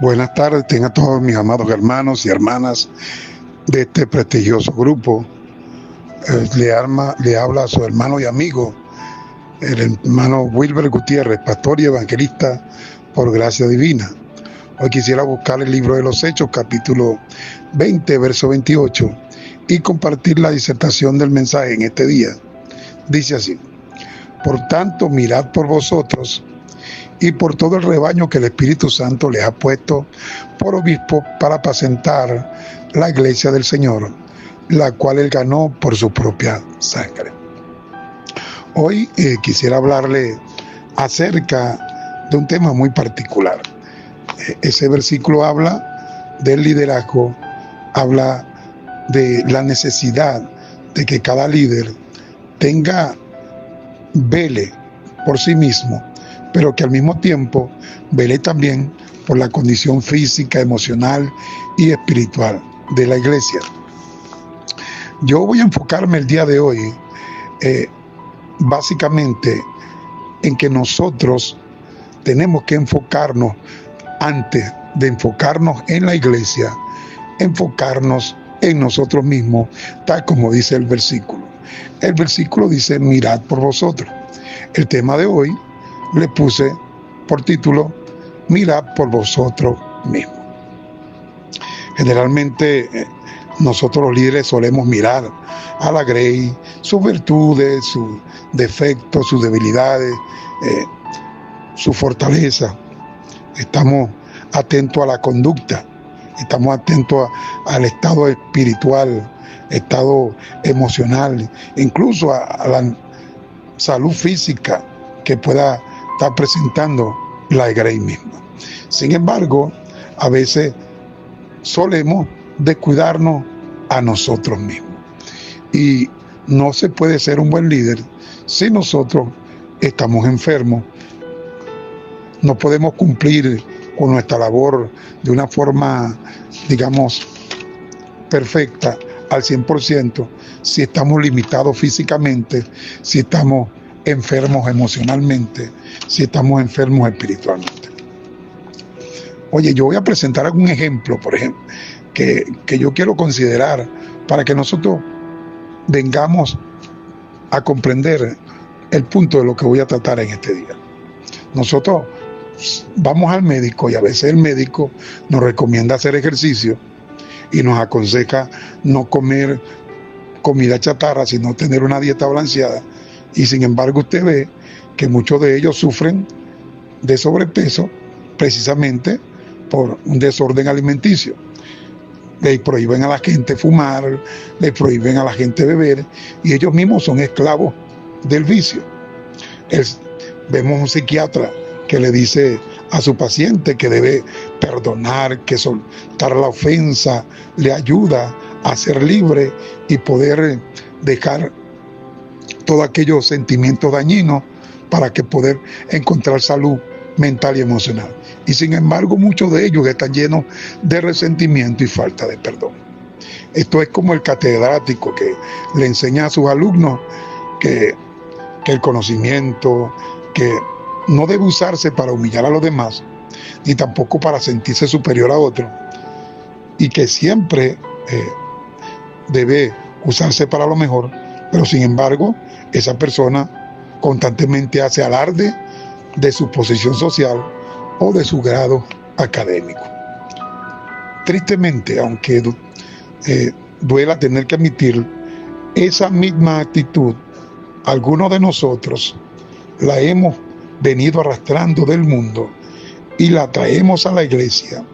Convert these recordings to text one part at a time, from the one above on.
Buenas tardes, tengan todos mis amados hermanos y hermanas de este prestigioso grupo. Le habla a su hermano y amigo, el hermano Wilber Gutiérrez, pastor y evangelista por gracia divina. Hoy quisiera buscar el libro de los Hechos, capítulo 20, verso 28, y compartir la disertación del mensaje en este día. Dice así: por tanto, mirad por vosotros y por todo el rebaño que el Espíritu Santo les ha puesto por obispo para apacentar la iglesia del Señor, la cual él ganó por su propia sangre. Hoy quisiera hablarle acerca de un tema muy particular. Ese versículo habla del liderazgo, habla de la necesidad de que cada líder vele por sí mismo, pero que al mismo tiempo vele también por la condición física, emocional y espiritual de la iglesia. Yo voy a enfocarme el día de hoy básicamente en que nosotros tenemos que enfocarnos, antes de enfocarnos en la iglesia, enfocarnos en nosotros mismos, tal como dice el versículo. El versículo dice: mirad por vosotros. El tema de hoy le puse por título: mirad por vosotros mismos. Generalmente nosotros los líderes solemos mirar a la grey, sus virtudes, sus defectos, sus debilidades, su fortaleza. Estamos atentos a la conducta, estamos atentos al estado espiritual, estado emocional, incluso a la salud física que pueda estar presentando la grey misma. Sin embargo, a veces solemos descuidarnos a nosotros mismos. Y no se puede ser un buen líder si nosotros estamos enfermos. No podemos cumplir con nuestra labor de una forma, digamos, perfecta al 100% si estamos limitados físicamente, si estamos enfermos emocionalmente, si estamos enfermos espiritualmente. Oye, yo voy a presentar algún ejemplo, por ejemplo, que yo quiero considerar para que nosotros vengamos a comprender el punto de lo que voy a tratar en este día. Nosotros vamos al médico y a veces el médico nos recomienda hacer ejercicio y nos aconseja no comer comida chatarra, sino tener una dieta balanceada. Y sin embargo usted ve que muchos de ellos sufren de sobrepeso precisamente por un desorden alimenticio. Le prohíben a la gente fumar, le prohíben a la gente beber, y ellos mismos son esclavos del vicio. Vemos un psiquiatra que le dice a su paciente que debe perdonar, que soltar la ofensa le ayuda a ser libre y poder dejar todos aquellos sentimientos dañinos para que poder encontrar salud mental y emocional. Y sin embargo, muchos de ellos están llenos de resentimiento y falta de perdón. Esto es como el catedrático que le enseña a sus alumnos que el conocimiento, que no debe usarse para humillar a los demás, ni tampoco para sentirse superior a otros, y que siempre debe usarse para lo mejor, pero sin embargo, esa persona constantemente hace alarde de su posición social o de su grado académico. Tristemente, aunque duela tener que admitir, esa misma actitud, algunos de nosotros la hemos venido arrastrando del mundo y la traemos a la iglesia,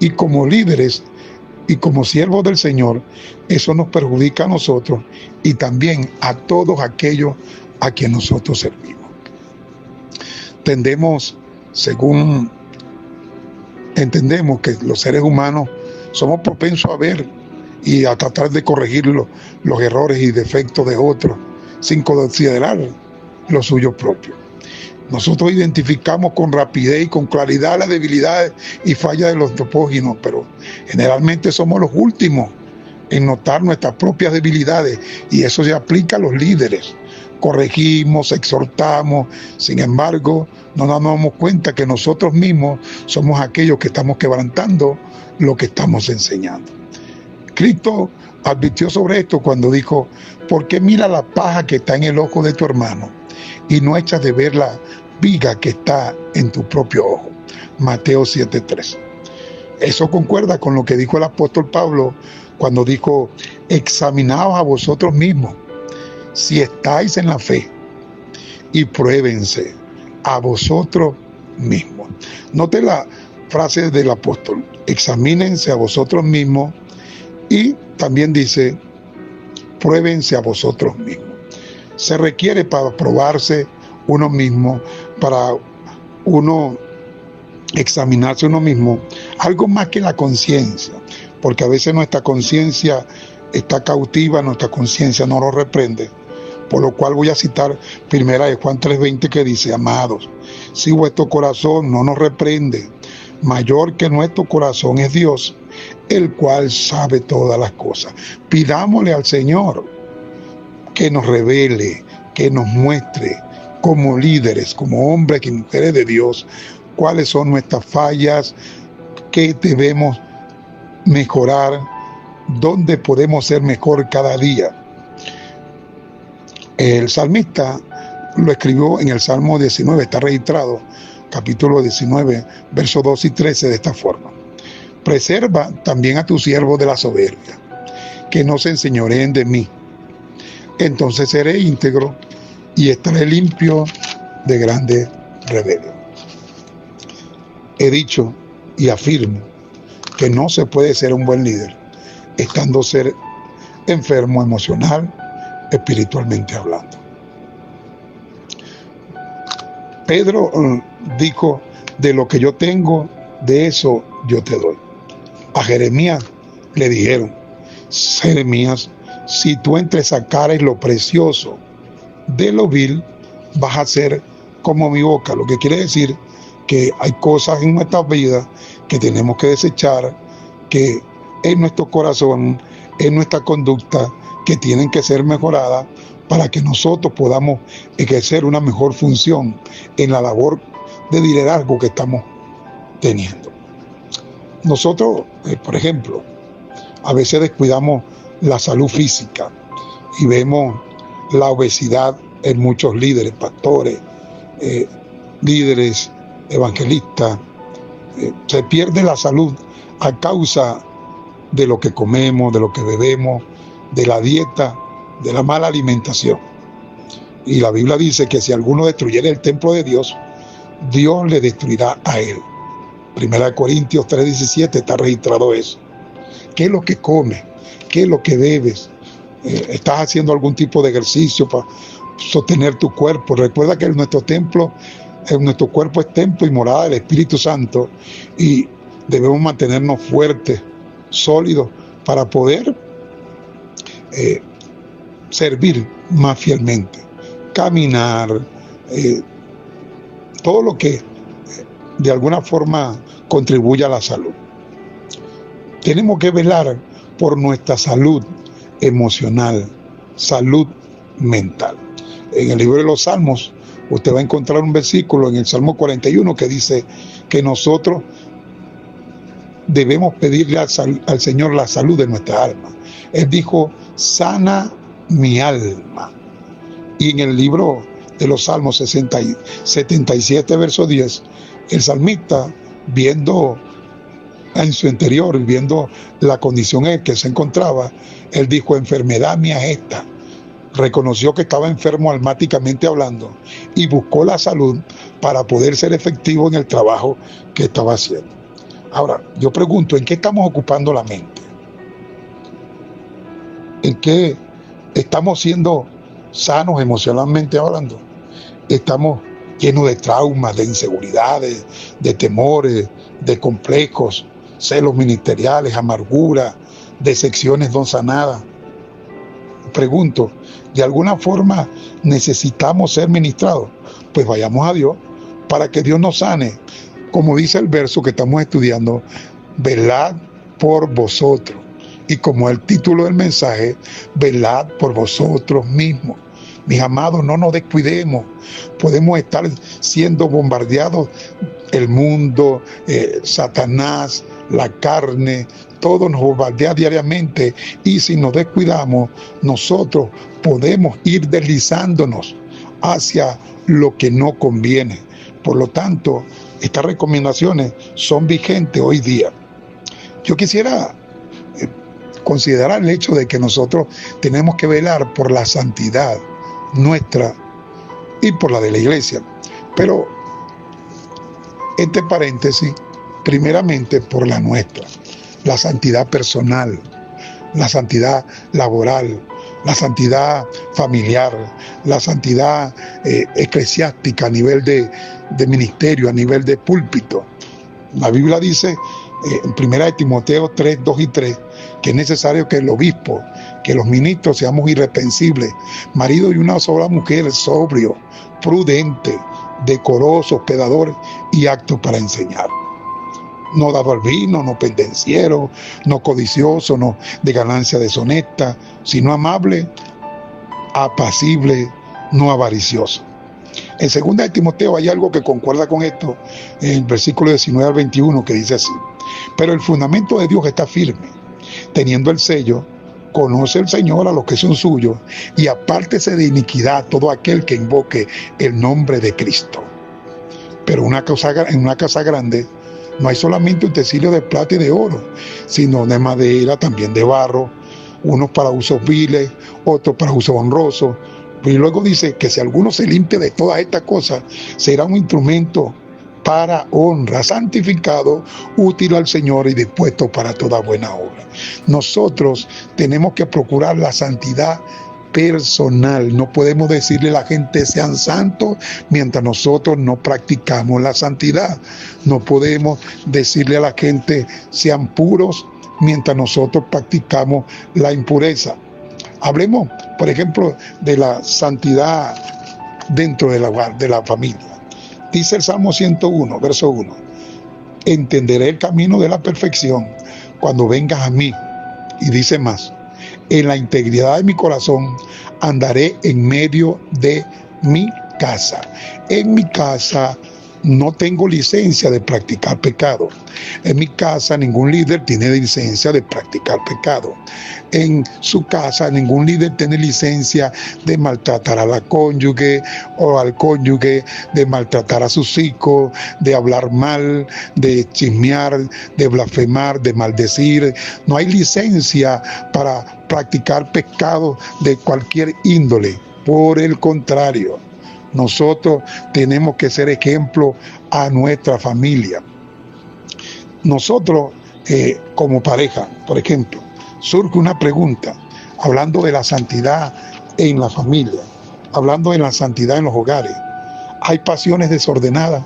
y como líderes y como siervos del Señor, eso nos perjudica a nosotros y también a todos aquellos a quien nosotros servimos. Según entendemos que los seres humanos somos propensos a ver y a tratar de corregir los errores y defectos de otros sin considerar los suyos propios. Nosotros identificamos con rapidez y con claridad las debilidades y fallas de los antropógenos, pero generalmente somos los últimos en notar nuestras propias debilidades, y eso se aplica a los líderes. corregimos, exhortamos. Sin embargo, no nos damos cuenta que nosotros mismos somos aquellos que estamos quebrantando lo que estamos enseñando. Cristo advirtió sobre esto cuando dijo: ¿por qué mira la paja que está en el ojo de tu hermano y no echas de ver la viga que está en tu propio ojo? Mateo 7:3. Eso concuerda con lo que dijo el apóstol Pablo cuando dijo: examinaos a vosotros mismos si estáis en la fe y pruébense a vosotros mismos. Note la frase del apóstol: examínense a vosotros mismos, y también dice: pruébense a vosotros mismos. Se requiere para probarse uno mismo, para uno examinarse uno mismo, algo más que la conciencia, porque a veces nuestra conciencia está cautiva, nuestra conciencia no nos reprende, por lo cual voy a citar 1 Juan 3:20, que dice: amados, si vuestro corazón no nos reprende, mayor que nuestro corazón es Dios, el cual sabe todas las cosas. Pidámosle al Señor que nos revele, que nos muestre como líderes, como hombres y mujeres de Dios, cuáles son nuestras fallas, qué debemos mejorar, dónde podemos ser mejor cada día. El salmista lo escribió en el Salmo 19, está registrado, capítulo 19, versos 2 y 13, de esta forma: preserva también a tus siervos de la soberbia, que no se enseñoreen de mí. Entonces seré íntegro y estaré limpio de grande rebelión. He dicho y afirmo que no se puede ser un buen líder estando ser enfermo emocional, espiritualmente hablando. Pedro dijo: de lo que yo tengo, de eso yo te doy. A Jeremías le dijeron: Jeremías, si tú entresacares lo precioso de lo vil, vas a ser como mi boca. Lo que quiere decir que hay cosas en nuestras vidas que tenemos que desechar, que en nuestro corazón, en nuestra conducta, que tienen que ser mejoradas para que nosotros podamos ejercer una mejor función en la labor de liderazgo que estamos teniendo. Nosotros, por ejemplo, a veces descuidamos la salud física y vemos la obesidad en muchos líderes, pastores, líderes evangelistas. Se pierde la salud a causa de lo que comemos, de lo que bebemos, de la dieta, de la mala alimentación. Y la Biblia dice que si alguno destruyera el templo de Dios, Dios le destruirá a él. 1 Corintios 3:17 está registrado eso. ¿Qué es lo que comes? ¿Qué es lo que bebes? ¿Estás haciendo algún tipo de ejercicio para sostener tu cuerpo? Recuerda que nuestro cuerpo es templo y morada del Espíritu Santo, y debemos mantenernos fuertes, sólidos, para poder servir más fielmente, caminar, todo lo que de alguna forma contribuye a la salud. Tenemos que velar por nuestra salud emocional, salud mental. En el libro de los Salmos, usted va a encontrar un versículo en el Salmo 41 que dice que nosotros debemos pedirle al Señor la salud de nuestra alma. Él dijo: sana mi alma. Y en el libro de los Salmos 77, verso 10, el salmista, viendo en su interior, viendo la condición en que se encontraba, él dijo: enfermedad mía esta. Reconoció que estaba enfermo almáticamente hablando y buscó la salud para poder ser efectivo en el trabajo que estaba haciendo. Ahora, yo pregunto: ¿en qué estamos ocupando la mente? ¿En qué estamos siendo sanos emocionalmente hablando? Estamos llenos de traumas, de inseguridades, de temores, de complejos, celos ministeriales, amargura, decepciones no sanadas. Pregunto: ¿de alguna forma necesitamos ser ministrados? Pues vayamos a Dios para que Dios nos sane. Como dice el verso que estamos estudiando: velad por vosotros. Y como el título del mensaje: velad por vosotros mismos. Mis amados, no nos descuidemos. Podemos estar siendo bombardeados, el mundo, Satanás, la carne, todo nos bombardea diariamente, y si nos descuidamos, nosotros podemos ir deslizándonos hacia lo que no conviene. Por lo tanto, estas recomendaciones son vigentes hoy día. Yo quisiera considerar el hecho de que nosotros tenemos que velar por la santidad nuestra y por la de la iglesia. Pero, entre paréntesis, primeramente por la nuestra, la santidad personal, la santidad laboral, la santidad familiar, la santidad eclesiástica a nivel de ministerio, a nivel de púlpito. La Biblia dice en 1 Timoteo 3, 2 y 3, que es necesario que el obispo, que los ministros seamos irreprensibles, marido y una sola mujer, sobrio, prudente, decoroso, hospedadores y aptos para enseñar. No dado al vino, no pendenciero, no codicioso, no de ganancia deshonesta, sino amable, apacible, no avaricioso. En 2 Timoteo hay algo que concuerda con esto, en el versículo 19 al 21, que dice así: pero el fundamento de Dios está firme, teniendo el sello, conoce el Señor a los que son suyos, y apártese de iniquidad todo aquel que invoque el nombre de Cristo. Pero en una casa grande no hay solamente utensilios de plata y de oro, sino de madera, también de barro, unos para usos viles, otros para usos honrosos. Y luego dice que si alguno se limpia de todas estas cosas, será un instrumento para honra, santificado, útil al Señor y dispuesto para toda buena obra. Nosotros tenemos que procurar la santidad personal. No podemos decirle a la gente sean santos mientras nosotros no practicamos la santidad. No podemos decirle a la gente sean puros mientras nosotros practicamos la impureza. Hablemos, por ejemplo, de la santidad dentro del hogar, de la familia. Dice el Salmo 101, verso 1: entenderé el camino de la perfección cuando vengas a mí. Y dice más: en la integridad de mi corazón andaré en medio de mi casa. En mi casa no tengo licencia de practicar pecado. En mi casa ningún líder tiene licencia de practicar pecado. En su casa ningún líder tiene licencia de maltratar a la cónyuge o al cónyuge, de maltratar a sus hijos, de hablar mal, de chismear, de blasfemar, de maldecir. No hay licencia para practicar pecado de cualquier índole. Por el contrario, nosotros tenemos que ser ejemplo a nuestra familia. Nosotros, como pareja, por ejemplo, surge una pregunta, hablando de la santidad en la familia, hablando de la santidad en los hogares. ¿Hay pasiones desordenadas?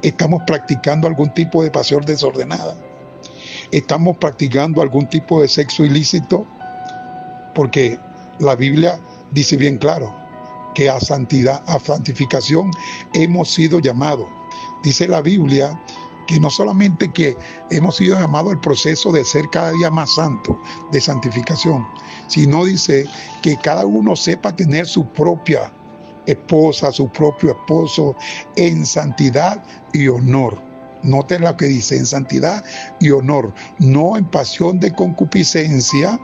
¿Estamos practicando algún tipo de pasión desordenada? ¿Estamos practicando algún tipo de sexo ilícito? Porque la Biblia dice bien claro que a santidad, a santificación hemos sido llamados. Dice la Biblia que no solamente que hemos sido llamados al proceso de ser cada día más santo, de santificación, sino dice que cada uno sepa tener su propia esposa, su propio esposo en santidad y honor. Noten lo que dice: en santidad y honor, no en pasión de concupiscencia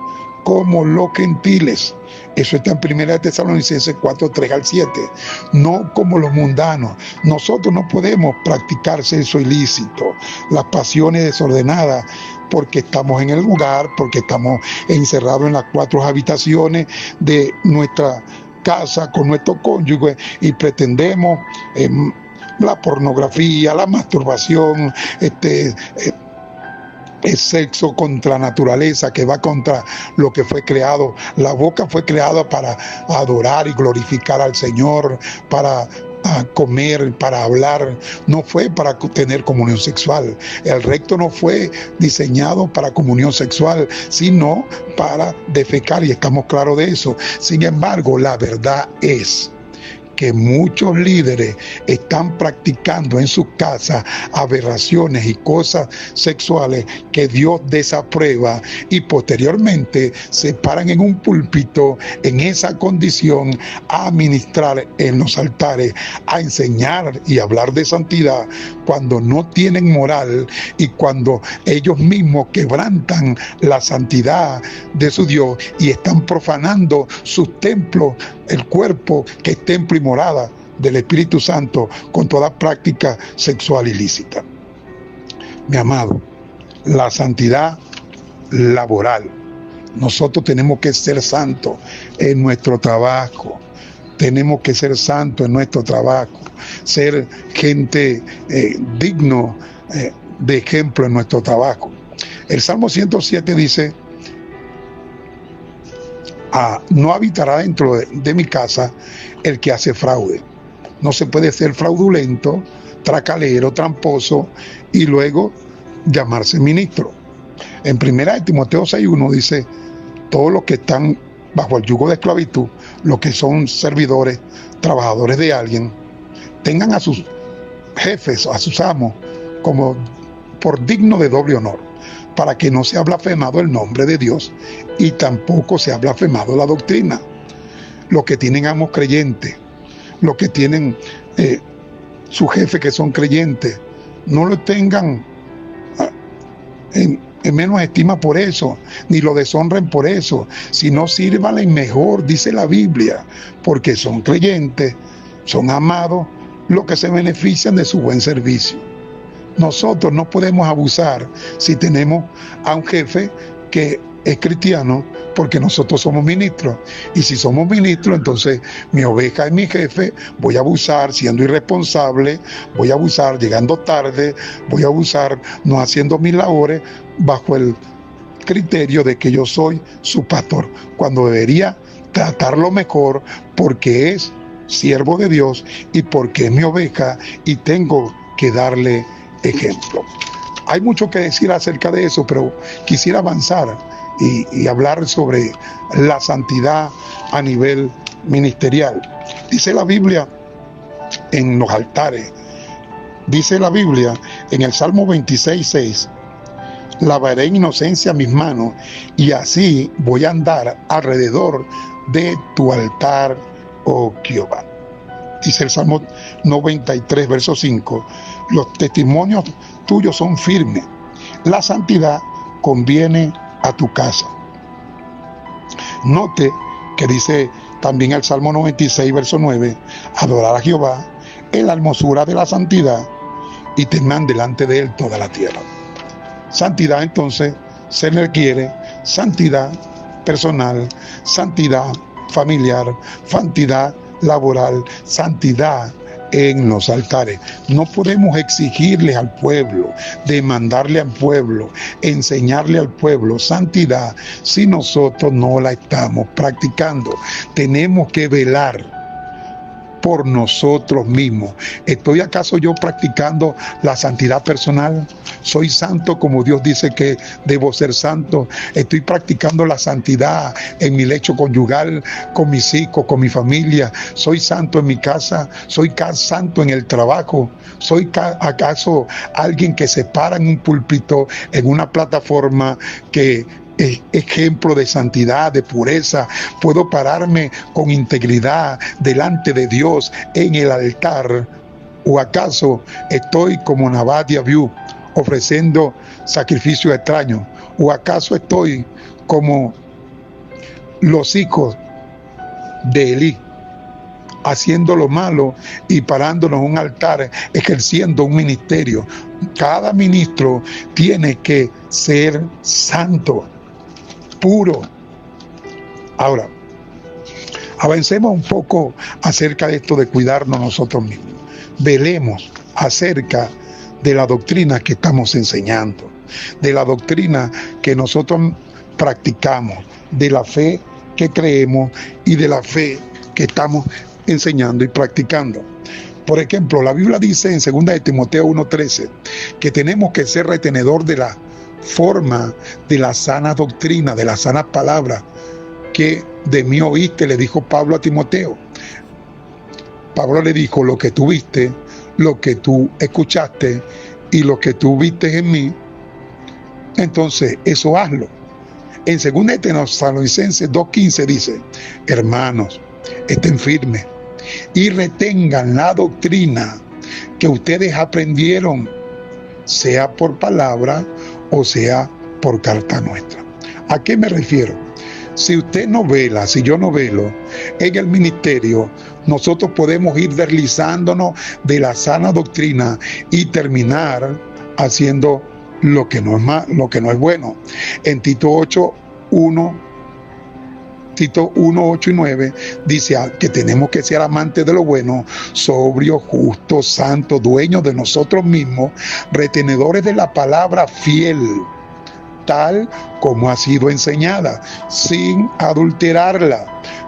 como los gentiles. Eso está en 1 Tesalonicenses 4, 3 al 7. No como los mundanos. Nosotros no podemos practicar sexo ilícito, las pasiones desordenadas, porque estamos en el lugar, porque estamos encerrados en las 4 habitaciones de nuestra casa con nuestro cónyuge y pretendemos la pornografía, la masturbación, el sexo contra naturaleza, que va contra lo que fue creado. La boca fue creada para adorar y glorificar al Señor, para comer, para hablar. No fue para tener comunión sexual. El recto no fue diseñado para comunión sexual, sino para defecar, y estamos claros de eso. Sin embargo, la verdad es que muchos líderes están practicando en sus casas aberraciones y cosas sexuales que Dios desaprueba, y posteriormente se paran en un púlpito en esa condición a ministrar en los altares, a enseñar y hablar de santidad, cuando no tienen moral y cuando ellos mismos quebrantan la santidad de su Dios y están profanando sus templos, el cuerpo que es templo y morada del Espíritu Santo, con toda práctica sexual ilícita. Mi amado, la santidad laboral. Nosotros tenemos que ser santos en nuestro trabajo. Tenemos que ser santos en nuestro trabajo. Ser gente digno de ejemplo en nuestro trabajo. El Salmo 107 dice: no habitará dentro de mi casa el que hace fraude. No se puede ser fraudulento, tracalero, tramposo y luego llamarse ministro. En 1 Timoteo 6:1 dice: todos los que están bajo el yugo de esclavitud, los que son servidores, trabajadores de alguien, tengan a sus jefes, a sus amos, como por digno de doble honor, para que no sea blasfemado el nombre de Dios y tampoco sea blasfemado la doctrina. Los que tienen amos creyentes, los que tienen su jefe que son creyentes, no lo tengan en menos estima por eso, ni lo deshonren por eso, sino sírvanle mejor, dice la Biblia, porque son creyentes, son amados, los que se benefician de su buen servicio. Nosotros no podemos abusar si tenemos a un jefe que es cristiano, porque nosotros somos ministros. Y si somos ministros, entonces mi oveja es mi jefe, voy a abusar siendo irresponsable, voy a abusar llegando tarde, voy a abusar no haciendo mis labores bajo el criterio de que yo soy su pastor, cuando debería tratarlo mejor porque es siervo de Dios y porque es mi oveja y tengo que darle ejemplo. Hay mucho que decir acerca de eso, pero quisiera avanzar y hablar sobre la santidad a nivel ministerial. Dice la Biblia en los altares, dice la Biblia en el Salmo 26:6: lavaré en inocencia mis manos y así voy a andar alrededor de tu altar, oh Jehová. Dice el Salmo 93, verso 5: los testimonios tuyos son firmes, la santidad conviene a tu casa. Note que dice también el Salmo 96, verso 9: adorar a Jehová en la hermosura de la santidad y teman delante de él toda la tierra. Santidad, entonces, se requiere santidad personal, santidad familiar, santidad laboral, santidad en los altares. No podemos exigirle al pueblo, demandarle al pueblo, enseñarle al pueblo santidad si nosotros no la estamos practicando. Tenemos que velar por nosotros mismos. ¿Estoy acaso yo practicando la santidad personal? ¿Soy santo como Dios dice que debo ser santo? ¿Estoy practicando la santidad en mi lecho conyugal, con mis hijos, con mi familia? ¿Soy santo en mi casa? ¿Soy santo en el trabajo? ¿Soy acaso alguien que se para en un púlpito, en una plataforma que ejemplo de santidad, de pureza? ¿Puedo pararme con integridad delante de Dios en el altar? ¿O acaso estoy como Nabat y Abiú ofreciendo sacrificios extraños? ¿O acaso estoy como los hijos de Elí, haciendo lo malo y parándonos en un altar, ejerciendo un ministerio? Cada ministro tiene que ser santo, puro. Ahora, avancemos un poco acerca de esto de cuidarnos nosotros mismos. Velemos acerca de la doctrina que estamos enseñando, de la doctrina que nosotros practicamos, de la fe que creemos y de la fe que estamos enseñando y practicando. Por ejemplo, la Biblia dice en 2 de Timoteo 1:13 que tenemos que ser retenedor de la forma de la sana doctrina, de la sana palabra que de mí oíste, le dijo Pablo a Timoteo. Pablo le dijo: lo que tú viste, lo que tú escuchaste y lo que tú viste en mí, entonces eso hazlo. En 2 Tesalonicenses 2:15 dice: hermanos, estén firmes y retengan la doctrina que ustedes aprendieron, sea por palabra o sea por carta nuestra. ¿A qué me refiero? Si usted no vela, si yo no velo en el ministerio, nosotros podemos ir deslizándonos de la sana doctrina y terminar haciendo lo que no es bueno. En Tito 1, 8 y 9 dice que tenemos que ser amantes de lo bueno, sobrios, justos, santos, dueños de nosotros mismos, retenedores de la palabra fiel, tal como ha sido enseñada, sin adulterarla,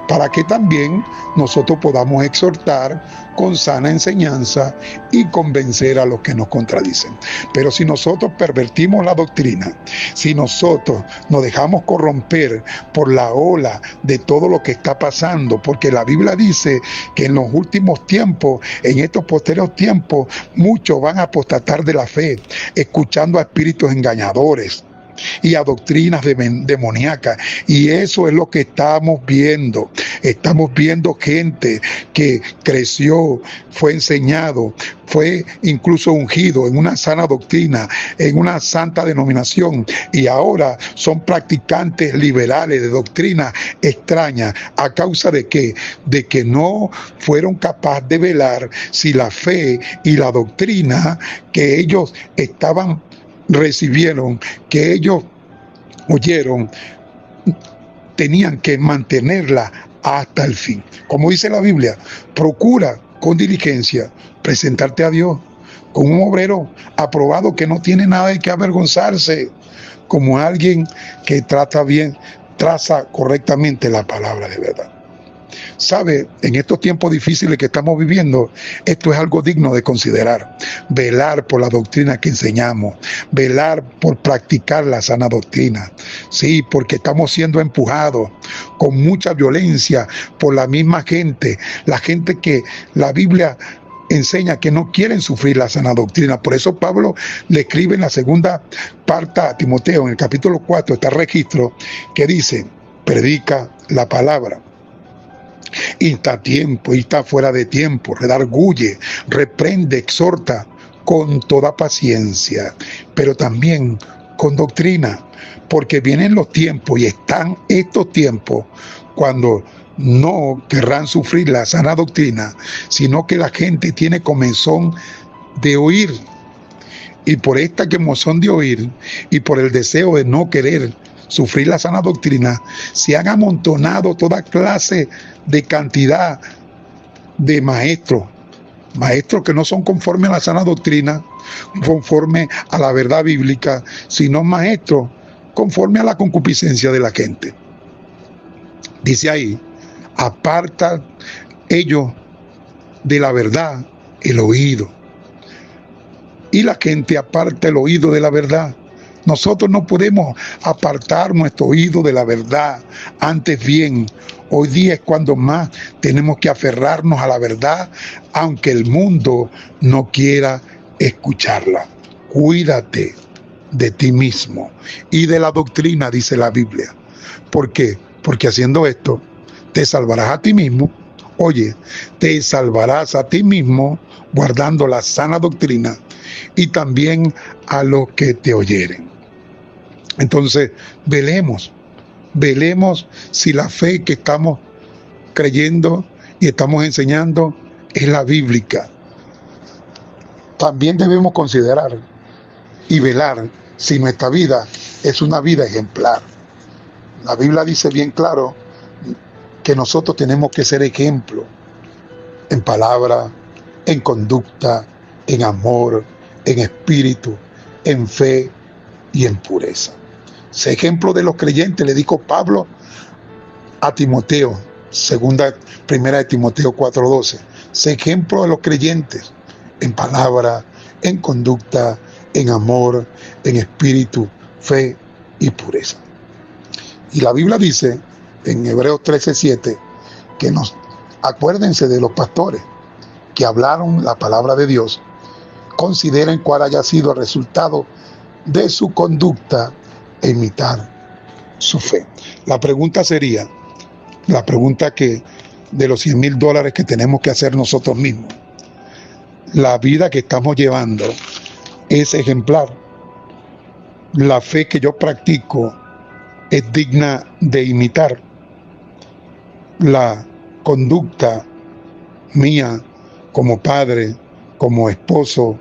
para que también nosotros podamos exhortar con sana enseñanza y convencer a los que nos contradicen. Pero si nosotros pervertimos la doctrina, si nosotros nos dejamos corromper por la ola de todo lo que está pasando, porque la Biblia dice que en los últimos tiempos, en estos posteriores tiempos, muchos van a apostatar de la fe, escuchando a espíritus engañadores y a doctrinas demoníacas, y eso es lo que estamos viendo. Estamos viendo gente que creció, fue enseñado, fue incluso ungido en una sana doctrina, en una santa denominación, y ahora son practicantes liberales de doctrina extraña. ¿A causa de qué? De que no fueron capaces de velar si la fe y la doctrina que ellos recibieron, que ellos oyeron, tenían que mantenerla hasta el fin. Como dice la Biblia, procura con diligencia presentarte a Dios como un obrero aprobado que no tiene nada de que avergonzarse, como alguien que traza correctamente la palabra de verdad. ¿Sabe? En estos tiempos difíciles que estamos viviendo, esto es algo digno de considerar. Velar por la doctrina que enseñamos, velar por practicar la sana doctrina. Sí, porque estamos siendo empujados con mucha violencia por la misma gente, la gente que la Biblia enseña que no quieren sufrir la sana doctrina. Por eso Pablo le escribe en la segunda parte a Timoteo, en el capítulo 4, está el registro que dice: predica la palabra, insta a tiempo, insta fuera de tiempo, redarguye, reprende, exhorta con toda paciencia, pero también con doctrina, porque vienen los tiempos, y están estos tiempos, cuando no querrán sufrir la sana doctrina, sino que la gente tiene comezón de oír, y por esta comezón de oír y por el deseo de no querer sufrir la sana doctrina, se han amontonado toda clase de cantidad de maestros que no son conformes a la sana doctrina, conforme a la verdad bíblica, sino maestros conforme a la concupiscencia de la gente. Dice ahí: aparta ellos de la verdad el oído, y la gente aparta el oído de la verdad. Nosotros no podemos apartar nuestro oído de la verdad. Antes bien, hoy día es cuando más tenemos que aferrarnos a la verdad, aunque el mundo no quiera escucharla. Cuídate de ti mismo y de la doctrina, dice la Biblia. ¿Por qué? Porque haciendo esto, te salvarás a ti mismo. Oye, te salvarás a ti mismo guardando la sana doctrina, y también a los que te oyeren. Entonces, velemos si la fe que estamos creyendo y estamos enseñando es la bíblica. También debemos considerar y velar si nuestra vida es una vida ejemplar. La Biblia dice bien claro que nosotros tenemos que ser ejemplo en palabra, en conducta, en amor, en espíritu, en fe y en pureza. Sé ejemplo de los creyentes, le dijo Pablo a Timoteo, primera de Timoteo 4:12. Sé ejemplo de los creyentes en palabra, en conducta, en amor, en espíritu, fe y pureza. Y la Biblia dice en Hebreos 13:7 que acuérdense de los pastores, que hablaron la palabra de Dios consideren cuál haya sido el resultado de su conducta e imitar su fe. La pregunta sería, la pregunta que de los $100,000 que tenemos que hacer nosotros mismos, la vida que estamos llevando es ejemplar. La fe que yo practico es digna de imitar. La conducta mía como padre, como esposo,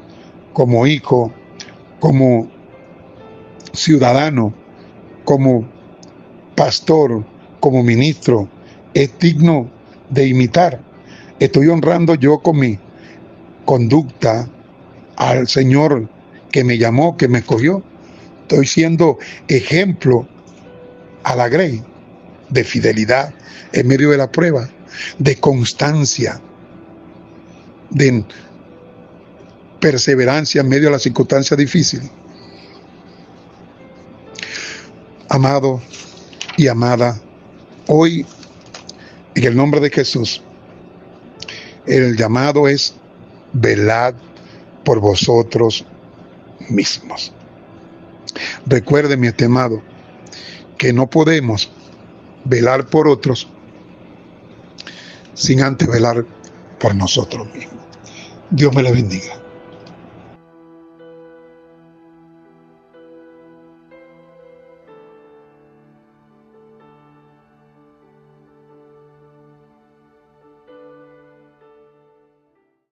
como hijo, como ciudadano, como pastor, como ministro, es digno de imitar. Estoy honrando yo con mi conducta al Señor que me llamó, que me escogió. Estoy siendo ejemplo a la Grey de fidelidad en medio de la prueba, de constancia, de perseverancia en medio de las circunstancias difíciles. Amado y amada, hoy en el nombre de Jesús, el llamado es velad por vosotros mismos. Recuerde, mi estimado, que no podemos velar por otros sin antes velar por nosotros mismos. Dios me le bendiga.